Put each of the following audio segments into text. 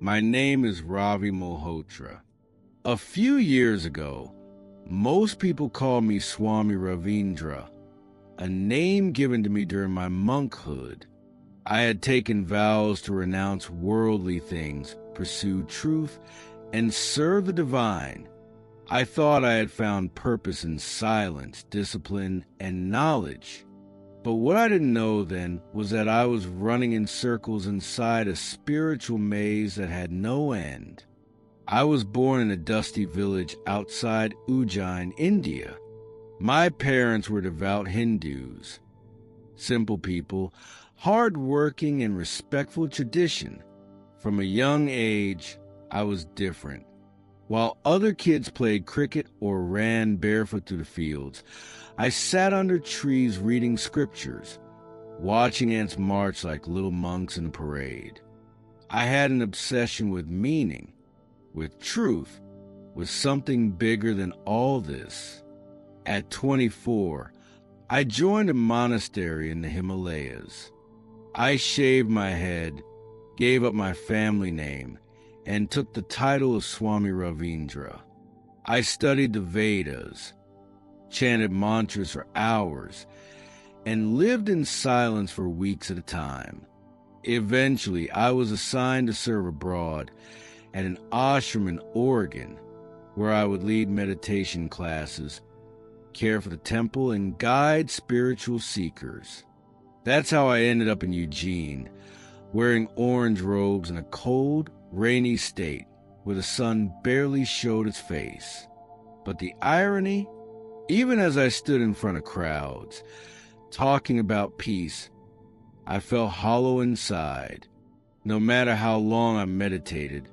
My name is Ravi Malhotra. A few years ago, most people called me Swami Ravindra, a name given to me during my monkhood. I had taken vows to renounce worldly things, pursue truth, and serve the divine. I thought I had found purpose in silence, discipline, and knowledge. But what I didn't know then was that I was running in circles inside a spiritual maze that had no end. I was born in a dusty village outside Ujjain, India. My parents were devout Hindus, simple people, hard-working and respectful tradition. From a young age, I was different. While other kids played cricket or ran barefoot through the fields, I sat under trees reading scriptures, watching ants march like little monks in a parade. I had an obsession with meaning, with truth, with something bigger than all this. At 24, I joined a monastery in the Himalayas. I shaved my head, gave up my family name, and took the title of Swami Ravindra. I studied the Vedas, chanted mantras for hours, and lived in silence for weeks at a time. Eventually, I was assigned to serve abroad at an ashram in Oregon, where I would lead meditation classes, care for the temple, and guide spiritual seekers. That's how I ended up in Eugene, wearing orange robes in a cold, rainy state where the sun barely showed its face. But the irony, even as I stood in front of crowds, talking about peace, I felt hollow inside. No matter how long I meditated,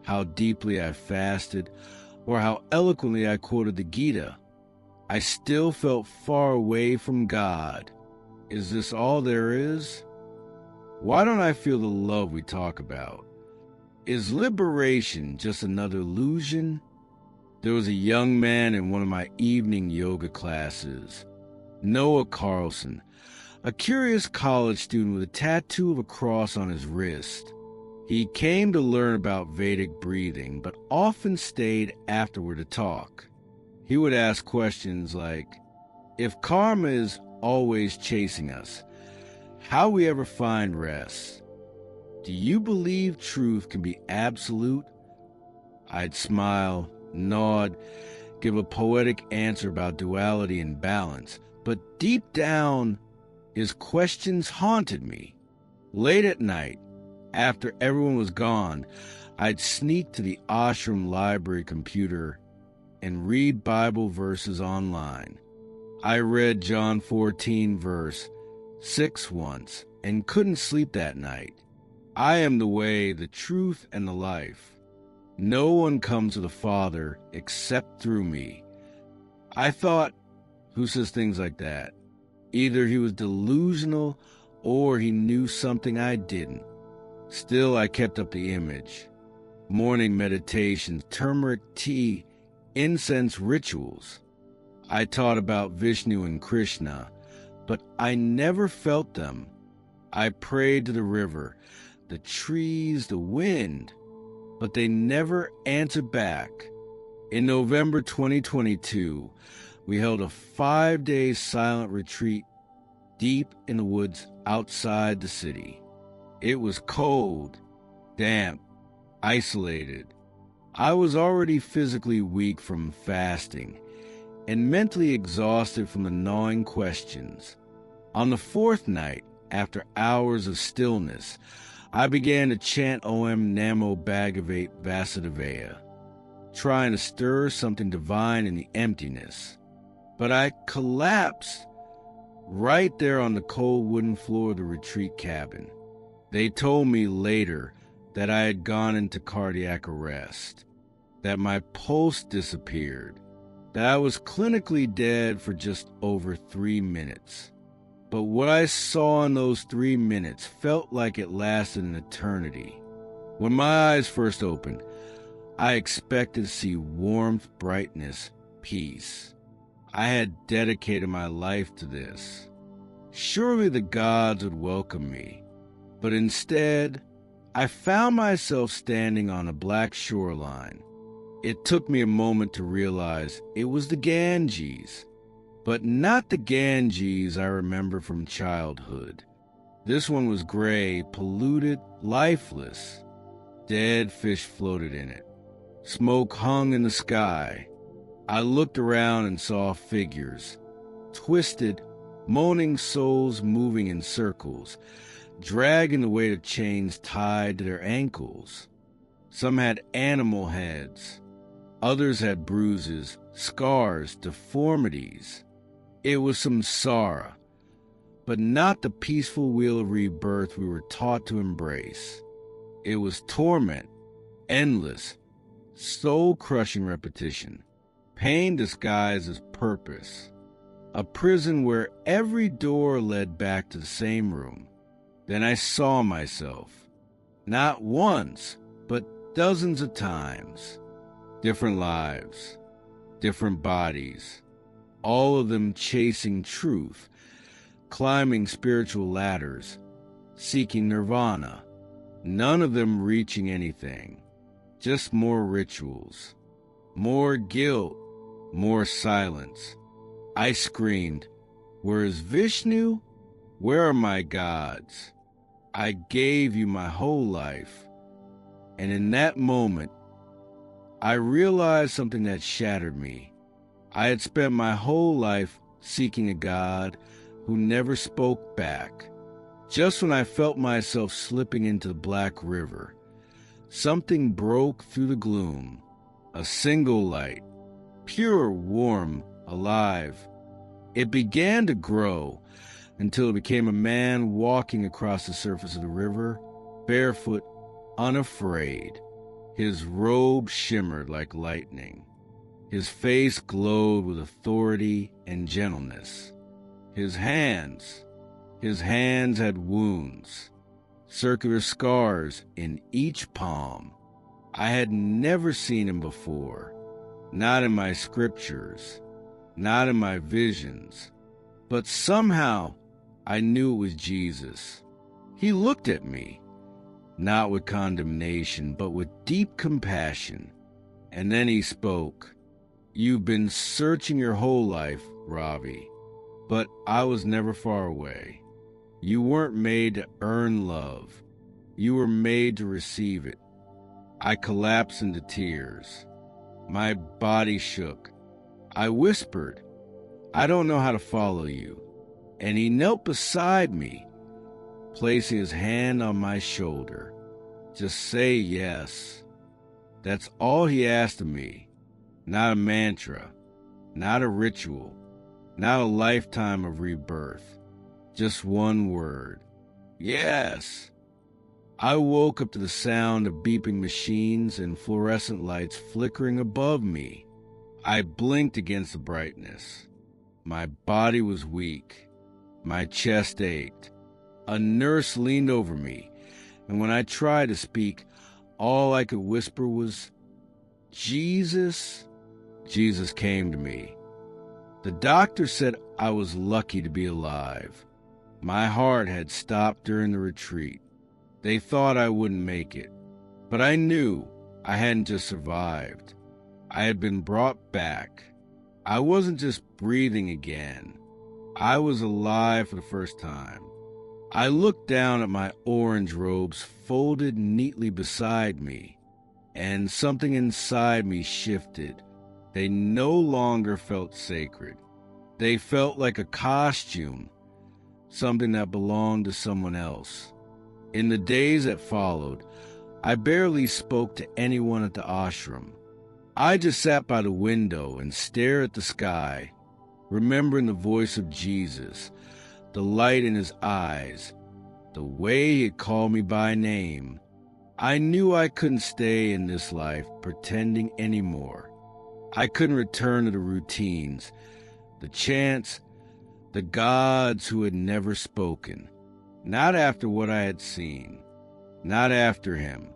how deeply I fasted, or how eloquently I quoted the Gita, I still felt far away from God. Is this all there is? Why don't I feel the love we talk about? Is liberation just another illusion? There was a young man in one of my evening yoga classes, Noah Carlson, a curious college student with a tattoo of a cross on his wrist. He came to learn about Vedic breathing, but often stayed afterward to talk. He would ask questions like, if karma is always chasing us, how we ever find rest? Do you believe truth can be absolute? I'd smile, nod, give a poetic answer about duality and balance, but deep down, his questions haunted me. Late at night, after everyone was gone, I'd sneak to the ashram library computer and read Bible verses online. I read John 14 verse 6 once and couldn't sleep that night. I am the way, the truth, and the life. No one comes to the Father except through me. I thought, who says things like that? Either he was delusional or he knew something I didn't. Still, I kept up the image. Morning meditations, turmeric tea, incense rituals. I taught about Vishnu and Krishna, but I never felt them. I prayed to the river, the trees, the wind, but they never answered back. In November 2022, we held a 5-day silent retreat deep in the woods outside the city. It was cold, damp, isolated. I was already physically weak from fasting and mentally exhausted from the gnawing questions. On the fourth night, after hours of stillness, I began to chant Om Namo Bhagavate Vasudevaya, trying to stir something divine in the emptiness. But I collapsed right there on the cold wooden floor of the retreat cabin. They told me later that I had gone into cardiac arrest, that my pulse disappeared, that I was clinically dead for just over 3 minutes. But what I saw in those 3 minutes felt like it lasted an eternity. When my eyes first opened, I expected to see warmth, brightness, peace. I had dedicated my life to this. Surely the gods would welcome me. But instead, I found myself standing on a black shoreline. It took me a moment to realize it was the Ganges, but not the Ganges I remember from childhood. This one was gray, polluted, lifeless. Dead fish floated in it. Smoke hung in the sky. I looked around and saw figures, twisted, moaning souls moving in circles, dragging the weight of chains tied to their ankles. Some had animal heads. Others had bruises, scars, deformities. It was samsara, but not the peaceful wheel of rebirth we were taught to embrace. It was torment, endless, soul-crushing repetition, pain disguised as purpose, a prison where every door led back to the same room. Then I saw myself, not once, but dozens of times. Different lives, different bodies, all of them chasing truth, climbing spiritual ladders, seeking nirvana, none of them reaching anything, just more rituals, more guilt, more silence. I screamed, "Where is Vishnu? Where are my gods? I gave you my whole life." And in that moment, I realized something that shattered me. I had spent my whole life seeking a God who never spoke back. Just when I felt myself slipping into the black river, something broke through the gloom. A single light, pure, warm, alive. It began to grow until it became a man walking across the surface of the river, barefoot, unafraid. His robe shimmered like lightning. His face glowed with authority and gentleness. His hands had wounds, circular scars in each palm. I had never seen him before, not in my scriptures, not in my visions, but somehow I knew it was Jesus. He looked at me, not with condemnation, but with deep compassion. And then he spoke. "You've been searching your whole life, Ravi, but I was never far away. You weren't made to earn love. You were made to receive it." I collapsed into tears. My body shook. I whispered, "I don't know how to follow you." And he knelt beside me, placing his hand on my shoulder. "Just say yes." That's all he asked of me. Not a mantra, not a ritual, not a lifetime of rebirth. Just one word. Yes. I woke up to the sound of beeping machines and fluorescent lights flickering above me. I blinked against the brightness. My body was weak. My chest ached. A nurse leaned over me, and when I tried to speak, all I could whisper was, "Jesus." Jesus came to me. The doctor said I was lucky to be alive. My heart had stopped during the retreat. They thought I wouldn't make it, but I knew I hadn't just survived. I had been brought back. I wasn't just breathing again. I was alive for the first time. I looked down at my orange robes folded neatly beside me, and something inside me shifted. They no longer felt sacred. They felt like a costume, something that belonged to someone else. In the days that followed, I barely spoke to anyone at the ashram. I just sat by the window and stared at the sky, remembering the voice of Jesus, the light in his eyes, the way he had called me by name. I knew I couldn't stay in this life pretending anymore. I couldn't return to the routines, the chants, the gods who had never spoken. Not after what I had seen. Not after him.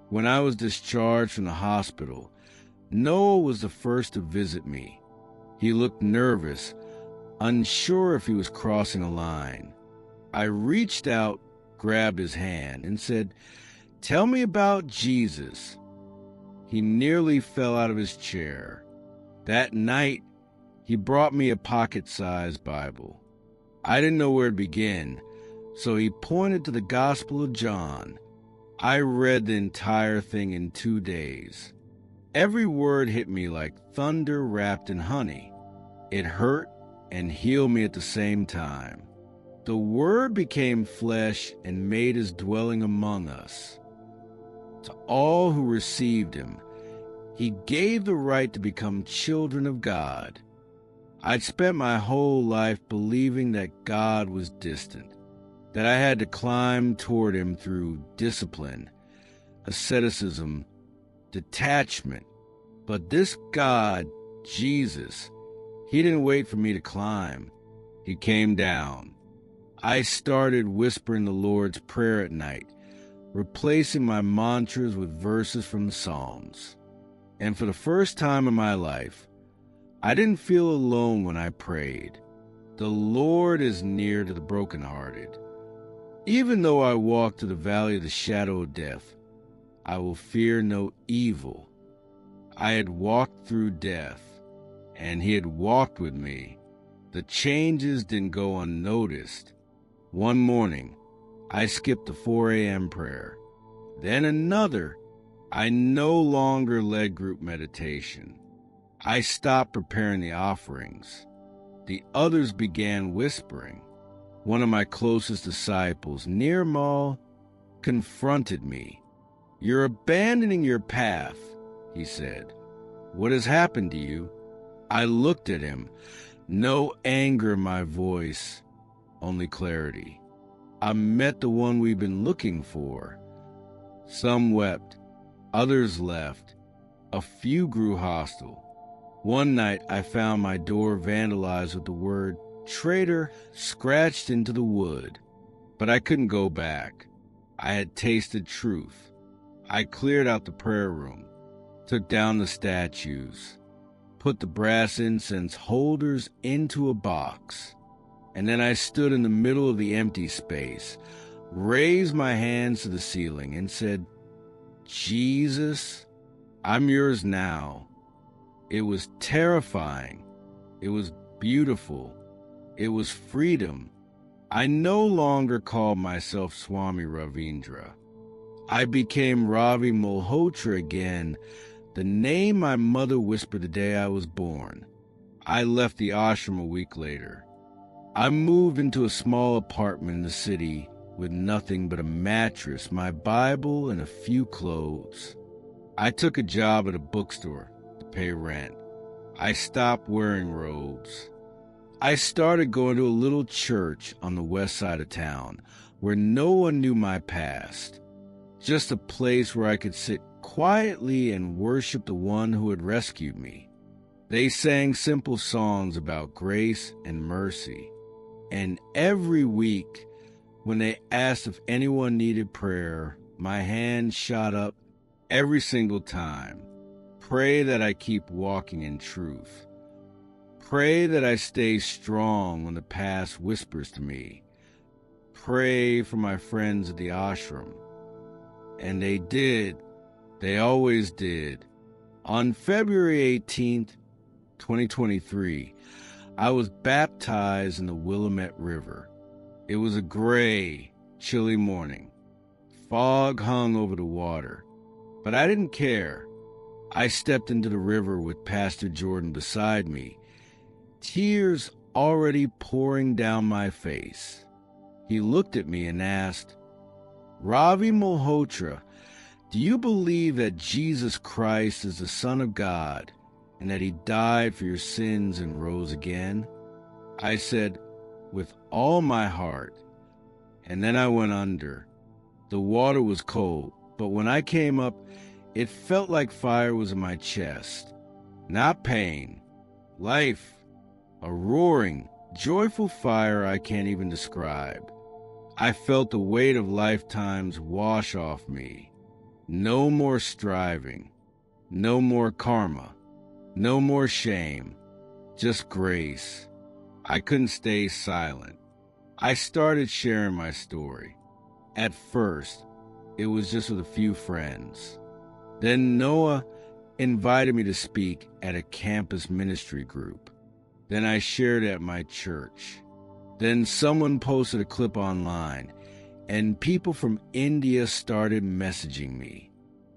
When I was discharged from the hospital, Noah was the first to visit me. He looked nervous, unsure if he was crossing a line. I reached out, grabbed his hand, and said, Tell me about Jesus. He nearly fell out of his chair. That night, he brought me a pocket-sized Bible. I didn't know where to begin, so he pointed to the Gospel of John. I read the entire thing in 2 days. Every word hit me like thunder wrapped in honey. It hurt and healed me at the same time. The Word became flesh and made his dwelling among us. To all who received him, he gave the right to become children of God. I'd spent my whole life believing that God was distant, that I had to climb toward him through discipline, asceticism, detachment. But this God, Jesus, he didn't wait for me to climb. He came down. I started whispering the Lord's Prayer at night, replacing my mantras with verses from the Psalms. And for the first time in my life, I didn't feel alone when I prayed. The Lord is near to the brokenhearted. Even though I walk through the valley of the shadow of death, I will fear no evil. I had walked through death, and he had walked with me. The changes didn't go unnoticed. One morning, I skipped the 4 a.m. prayer. Then another. I no longer led group meditation. I stopped preparing the offerings. The others began whispering. One of my closest disciples, Nirmal, confronted me. "You're abandoning your path," he said. "What has happened to you?" I looked at him. No anger in my voice, only clarity. I met the one we've been looking for. Some wept, others left. A few grew hostile. One night I found my door vandalized with the word "traitor" scratched into the wood. But I couldn't go back. I had tasted truth. I cleared out the prayer room, took down the statues, put the brass incense holders into a box, and then I stood in the middle of the empty space, raised my hands to the ceiling, and said, "Jesus, I'm yours now." It was terrifying. It was beautiful. It was freedom. I no longer called myself Swami Ravindra. I became Ravi Malhotra again, the name my mother whispered the day I was born. I left the ashram a week later. I moved into a small apartment in the city with nothing but a mattress, my Bible, and a few clothes. I took a job at a bookstore to pay rent. I stopped wearing robes. I started going to a little church on the west side of town where no one knew my past. Just a place where I could sit quietly and worship the one who had rescued me. They sang simple songs about grace and mercy. And every week, when they asked if anyone needed prayer, my hand shot up every single time. Pray that I keep walking in truth. Pray that I stay strong when the past whispers to me. Pray for my friends at the ashram. And they did. They always did. On February 18th, 2023, I was baptized in the Willamette River. It was a gray, chilly morning. Fog hung over the water, but I didn't care. I stepped into the river with Pastor Jordan beside me, tears already pouring down my face. He looked at me and asked, "Ravi Malhotra, do you believe that Jesus Christ is the Son of God and that he died for your sins and rose again?" I said, "With all my heart." And then I went under. The water was cold, but when I came up, it felt like fire was in my chest. Not pain, life, a roaring, joyful fire I can't even describe. I felt the weight of lifetimes wash off me. No more striving, no more karma, no more shame, just grace. I couldn't stay silent. I started sharing my story. At first, It was just with a few friends. Then Noah invited me to speak at a campus ministry group. Then I shared at my church. Then someone posted a clip online, and people from India started messaging me.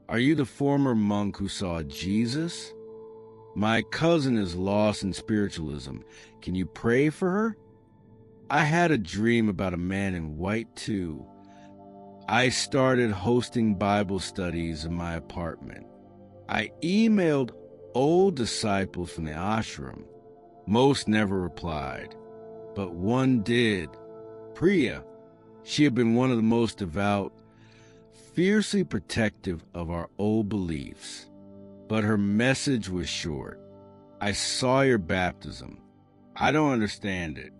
Are you the former monk who saw Jesus? My cousin is lost in spiritualism. Can you pray for her? I had a dream about a man in white too. I started hosting Bible studies in my apartment. I emailed old disciples from the ashram. Most never replied, but one did. Priya. She had been one of the most devout, fiercely protective of our old beliefs. But her message was short. I saw your baptism. I don't understand it,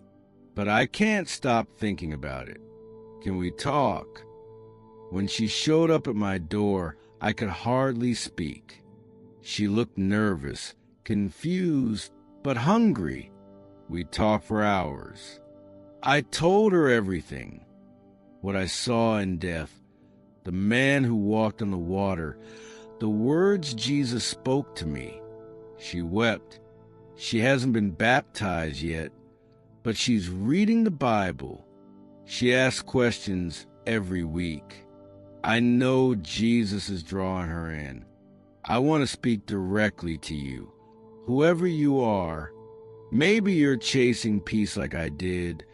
but I can't stop thinking about it. Can we talk? When she showed up at my door, I could hardly speak. She looked nervous, confused, but hungry. We talked for hours. I told her everything. What I saw in death, the man who walked on the water, the words Jesus spoke to me. She wept. She hasn't been baptized yet, but she's reading the Bible. She asks questions every week. I know Jesus is drawing her in. I want to speak directly to you. Whoever you are, maybe you're chasing peace like I did,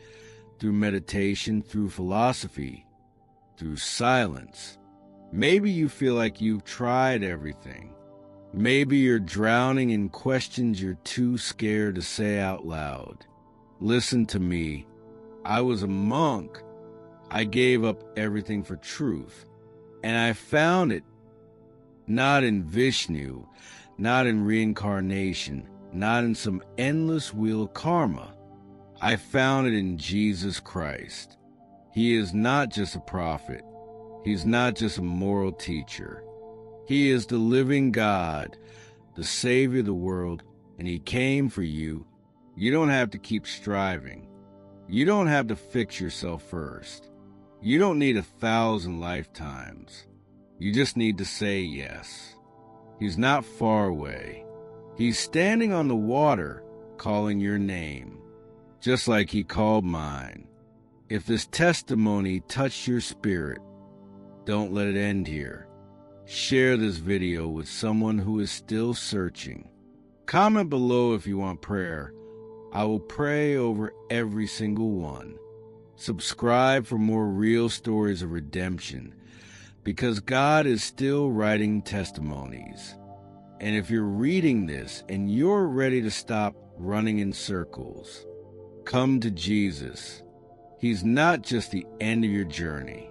through meditation, through philosophy, through silence. Maybe you feel like you've tried everything. Maybe you're drowning in questions you're too scared to say out loud. Listen to me. I was a monk. I gave up everything for truth. And I found it not in Vishnu, not in reincarnation, not in some endless wheel of karma. I found it in Jesus Christ. He is not just a prophet. He's not just a moral teacher. He is the living God, the Savior of the world, and He came for you. You don't have to keep striving. You don't have to fix yourself first. You don't need 1,000 lifetimes. You just need to say yes. He's not far away. He's standing on the water, calling your name, just like He called mine. If this testimony touched your spirit, don't let it end here. Share this video with someone who is still searching. Comment below if you want prayer. I will pray over every single one. Subscribe for more real stories of redemption, because God is still writing testimonies. And if you're reading this and you're ready to stop running in circles, come to Jesus. He's not just the end of your journey.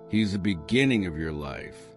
He's the beginning of your life.